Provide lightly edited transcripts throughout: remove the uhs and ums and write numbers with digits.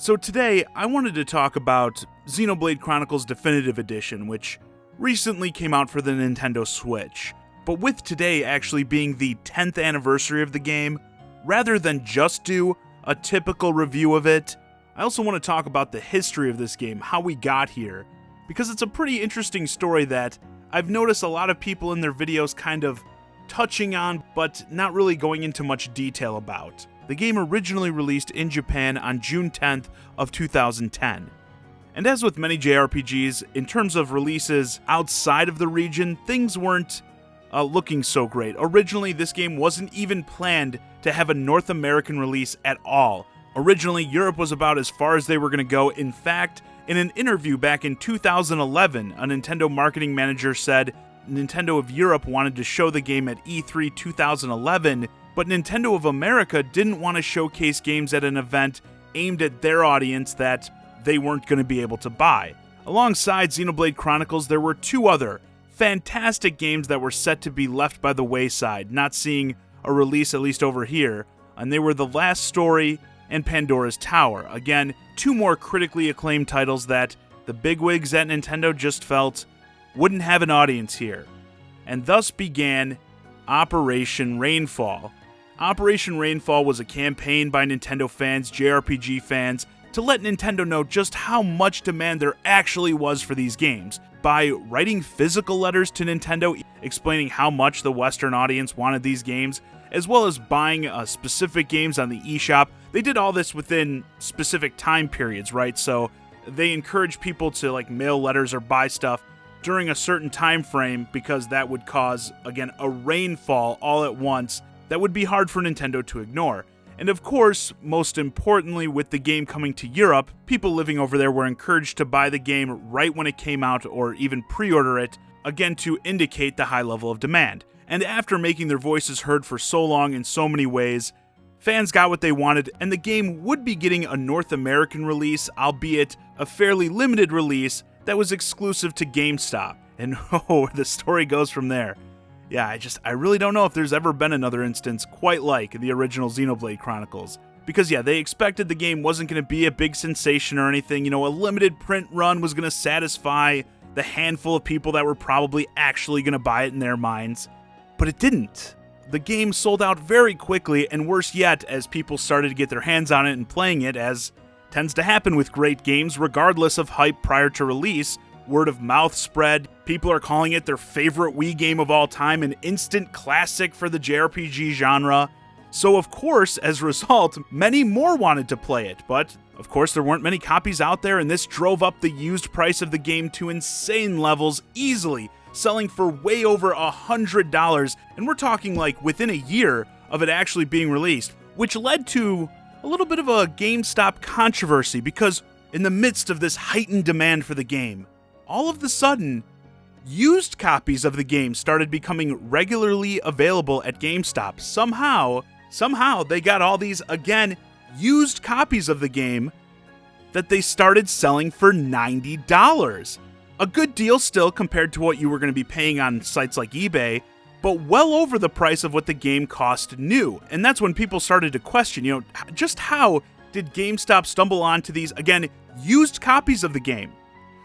So today, I wanted to talk about Xenoblade Chronicles Definitive Edition, which recently came out for the Nintendo Switch. But with today actually being the 10th anniversary of the game, rather than just do a typical review of it, I also want to talk about the history of this game, how we got here, because it's a pretty interesting story that I've noticed a lot of people in their videos kind of touching on, but not really going into much detail about. The game originally released in Japan on June 10th of 2010. And as with many JRPGs, in terms of releases outside of the region, things weren't looking so great. Originally, this game wasn't even planned to have a North American release at all. Originally, Europe was about as far as they were going to go. In fact, in an interview back in 2011, a Nintendo marketing manager said Nintendo of Europe wanted to show the game at E3 2011, but Nintendo of America didn't want to showcase games at an event aimed at their audience that they weren't going to be able to buy. Alongside Xenoblade Chronicles, there were two other fantastic games that were set to be left by the wayside, not seeing a release at least over here, and they were The Last Story and Pandora's Tower. Again, two more critically acclaimed titles that the bigwigs at Nintendo just felt wouldn't have an audience here. And thus began Operation Rainfall. Operation Rainfall was a campaign by Nintendo fans, JRPG fans, to let Nintendo know just how much demand there actually was for these games. By writing physical letters to Nintendo explaining how much the Western audience wanted these games, as well as buying specific games on the eShop. They did all this within specific time periods, right? So they encouraged people to mail letters or buy stuff during a certain time frame because that would cause, again, a rainfall all at once that would be hard for Nintendo to ignore. And of course, most importantly, with the game coming to Europe, people living over there were encouraged to buy the game right when it came out or even pre-order it, again to indicate the high level of demand. And after making their voices heard for so long in so many ways, fans got what they wanted, and the game would be getting a North American release, albeit a fairly limited release that was exclusive to Gamestop. And the story goes from there. Yeah, I really don't know if there's ever been another instance quite like the original Xenoblade Chronicles. Because yeah, they expected the game wasn't going to be a big sensation or anything, a limited print run was going to satisfy the handful of people that were probably actually going to buy it in their minds. But it didn't. The game sold out very quickly, and worse yet, as people started to get their hands on it and playing it, as tends to happen with great games regardless of hype prior to release, word of mouth spread, people are calling it their favorite Wii game of all time, an instant classic for the JRPG genre. So of course, as a result, many more wanted to play it, but of course there weren't many copies out there, and this drove up the used price of the game to insane levels, easily selling for way over $100, and we're talking within a year of it actually being released, which led to a little bit of a GameStop controversy, because in the midst of this heightened demand for the game, all of a sudden, used copies of the game started becoming regularly available at GameStop. Somehow they got all these, again, used copies of the game that they started selling for $90. A good deal still compared to what you were going to be paying on sites like eBay, but well over the price of what the game cost new. And that's when people started to question, just how did GameStop stumble onto these, again, used copies of the game?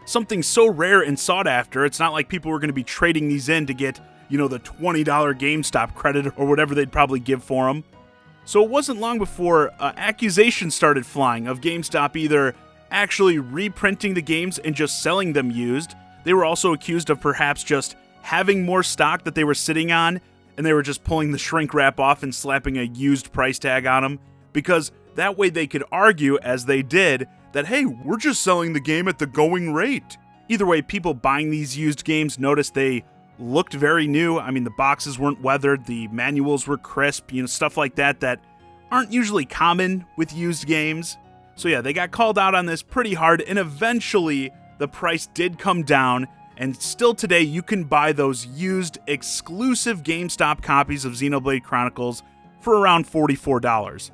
Something so rare and sought after, it's not like people were going to be trading these in to get, the $20 GameStop credit or whatever they'd probably give for them. So it wasn't long before accusations started flying of GameStop either actually reprinting the games and just selling them used. They were also accused of perhaps just having more stock that they were sitting on, and they were just pulling the shrink wrap off and slapping a used price tag on them, because that way they could argue, as they did, that, hey, we're just selling the game at the going rate. Either way, people buying these used games noticed they looked very new. I mean, the boxes weren't weathered, the manuals were crisp, stuff like that aren't usually common with used games. So yeah, they got called out on this pretty hard, and eventually the price did come down, and still today you can buy those used exclusive GameStop copies of Xenoblade Chronicles for around $44.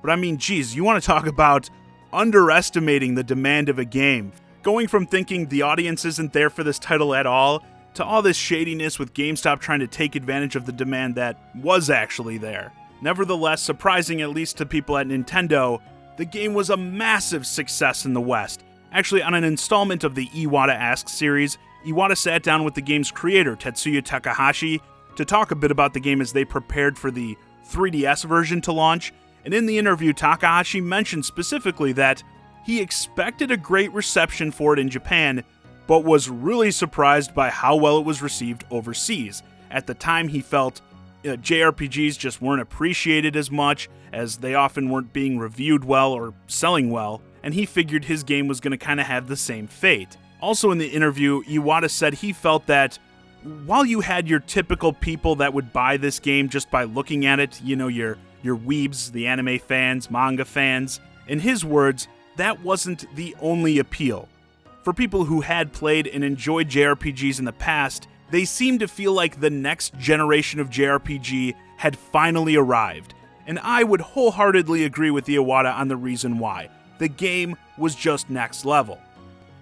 But I mean, geez, you want to talk about underestimating the demand of a game. Going from thinking the audience isn't there for this title at all, to all this shadiness with GameStop trying to take advantage of the demand that was actually there. Nevertheless, surprising at least to people at Nintendo, the game was a massive success in the West. Actually, on an installment of the Iwata Asks series, Iwata sat down with the game's creator, Tetsuya Takahashi, to talk a bit about the game as they prepared for the 3DS version to launch, and in the interview, Takahashi mentioned specifically that he expected a great reception for it in Japan, but was really surprised by how well it was received overseas. At the time, he felt JRPGs just weren't appreciated as much, as they often weren't being reviewed well or selling well, and he figured his game was going to kind of have the same fate. Also in the interview, Iwata said he felt that while you had your typical people that would buy this game just by looking at it, your weebs, the anime fans, manga fans, in his words, that wasn't the only appeal. For people who had played and enjoyed JRPGs in the past, they seemed to feel like the next generation of JRPG had finally arrived, and I would wholeheartedly agree with Iwata on the reason why. The game was just next level.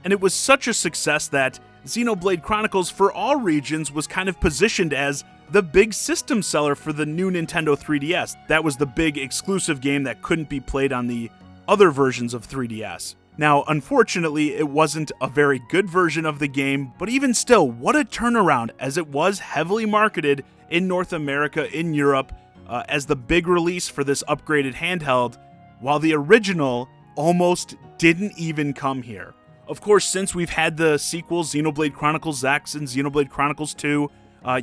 And it was such a success that Xenoblade Chronicles for all regions was kind of positioned as the big system seller for the new Nintendo 3DS. That was the big exclusive game that couldn't be played on the other versions of 3DS. Now, unfortunately, it wasn't a very good version of the game, but even still, what a turnaround, as it was heavily marketed in North America, in Europe, as the big release for this upgraded handheld, while the original almost didn't even come here. Of course, since we've had the sequels, Xenoblade Chronicles X and Xenoblade Chronicles 2,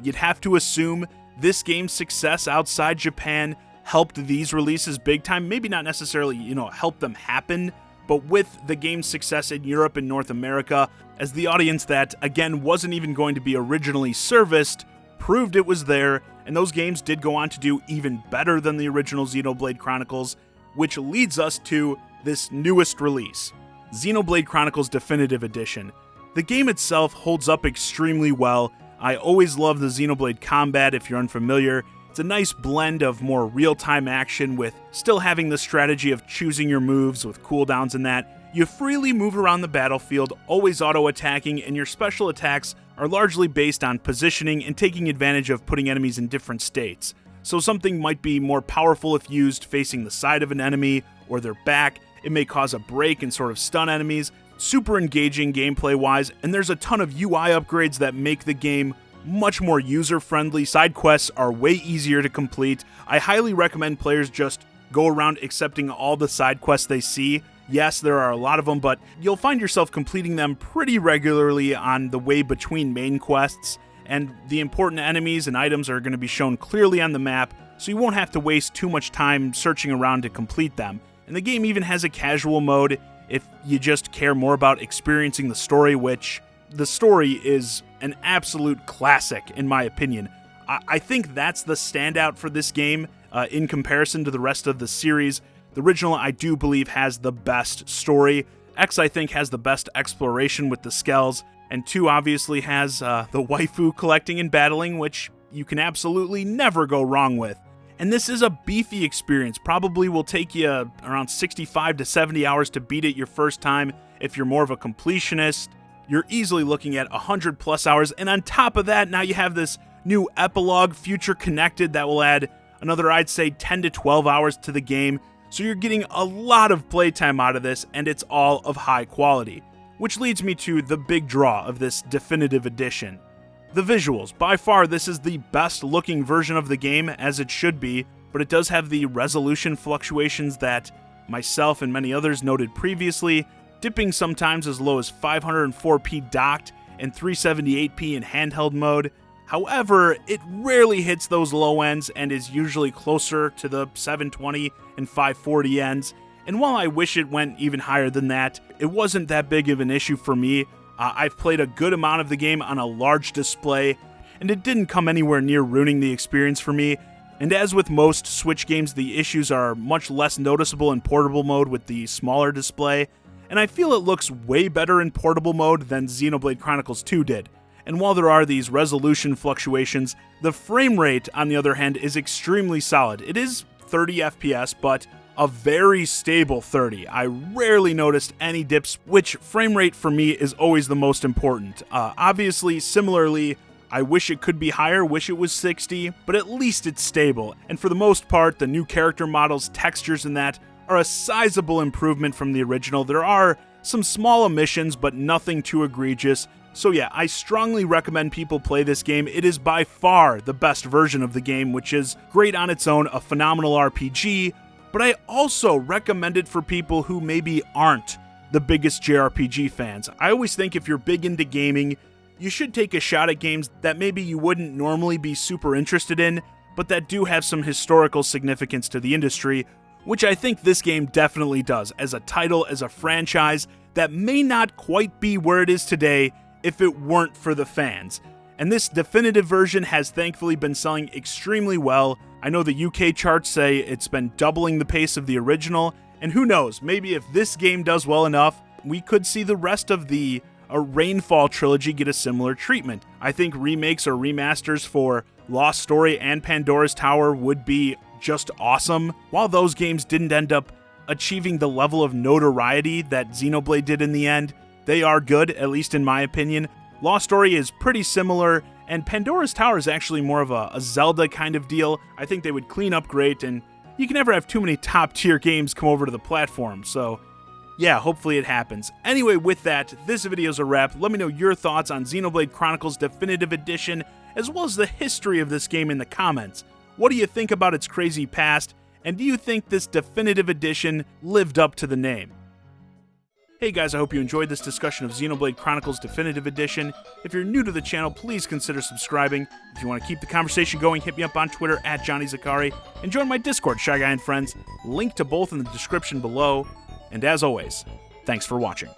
you'd have to assume this game's success outside Japan helped these releases big time. Maybe not necessarily, help them happen, but with the game's success in Europe and North America, as the audience that, again, wasn't even going to be originally serviced, proved it was there, and those games did go on to do even better than the original Xenoblade Chronicles, which leads us to this newest release, Xenoblade Chronicles Definitive Edition. The game itself holds up extremely well. I always love the Xenoblade combat, if you're unfamiliar. It's a nice blend of more real-time action with still having the strategy of choosing your moves with cooldowns and that. You freely move around the battlefield, always auto-attacking, and your special attacks are largely based on positioning and taking advantage of putting enemies in different states. So something might be more powerful if used facing the side of an enemy or their back. It may cause a break and sort of stun enemies. Super engaging gameplay-wise, and there's a ton of UI upgrades that make the game much more user-friendly. Side quests are way easier to complete. I highly recommend players just go around accepting all the side quests they see. Yes, there are a lot of them, but you'll find yourself completing them pretty regularly on the way between main quests, and the important enemies and items are going to be shown clearly on the map, so you won't have to waste too much time searching around to complete them. And the game even has a casual mode if you just care more about experiencing the story, which the story is an absolute classic, in my opinion. I think that's the standout for this game in comparison to the rest of the series. The original, I do believe, has the best story. X, I think, has the best exploration with the skells. And 2 obviously has the waifu collecting and battling, which you can absolutely never go wrong with. And this is a beefy experience. Probably will take you around 65 to 70 hours to beat it your first time. If you're more of a completionist, you're easily looking at 100 plus hours. And on top of that, now you have this new epilogue, Future Connected, that will add another, I'd say, 10 to 12 hours to the game. So you're getting a lot of playtime out of this, and it's all of high quality. Which leads me to the big draw of this definitive edition. The visuals. By far, this is the best looking version of the game, as it should be, but it does have the resolution fluctuations that myself and many others noted previously, dipping sometimes as low as 504p docked and 378p in handheld mode. However, it rarely hits those low ends and is usually closer to the 720 and 540 ends. And while I wish it went even higher than that, it wasn't that big of an issue for me. I've played a good amount of the game on a large display, and it didn't come anywhere near ruining the experience for me. And as with most Switch games, the issues are much less noticeable in portable mode with the smaller display, and I feel it looks way better in portable mode than Xenoblade Chronicles 2 did. And while there are these resolution fluctuations, the frame rate, on the other hand, is extremely solid. It is 30 FPS, but a very stable 30. I rarely noticed any dips, which frame rate for me is always the most important. Obviously, similarly, I wish it could be higher, wish it was 60, but at least it's stable. And for the most part, the new character models, textures, and that are a sizable improvement from the original. There are some small omissions, but nothing too egregious. So yeah, I strongly recommend people play this game. It is by far the best version of the game, which is great on its own, a phenomenal RPG, but I also recommend it for people who maybe aren't the biggest JRPG fans. I always think if you're big into gaming, you should take a shot at games that maybe you wouldn't normally be super interested in, but that do have some historical significance to the industry, which I think this game definitely does, as a title, as a franchise that may not quite be where it is today if it weren't for the fans. And this definitive version has thankfully been selling extremely well. I know the UK charts say it's been doubling the pace of the original, and who knows, maybe if this game does well enough, we could see the rest of the Rainfall trilogy get a similar treatment. I think remakes or remasters for Lost Story and Pandora's Tower would be just awesome. While those games didn't end up achieving the level of notoriety that Xenoblade did in the end, they are good, at least in my opinion. Lost Story is pretty similar, and Pandora's Tower is actually more of a Zelda kind of deal. I think they would clean up great, and you can never have too many top-tier games come over to the platform, so yeah, hopefully it happens. Anyway, with that, this video's a wrap. Let me know your thoughts on Xenoblade Chronicles Definitive Edition, as well as the history of this game in the comments. What do you think about its crazy past, and do you think this Definitive Edition lived up to the name? Hey guys, I hope you enjoyed this discussion of Xenoblade Chronicles Definitive Edition. If you're new to the channel, please consider subscribing. If you want to keep the conversation going, hit me up on Twitter at JohnnyZakari, and join my Discord, ChiGuy and Friends. Link to both in the description below. And as always, thanks for watching.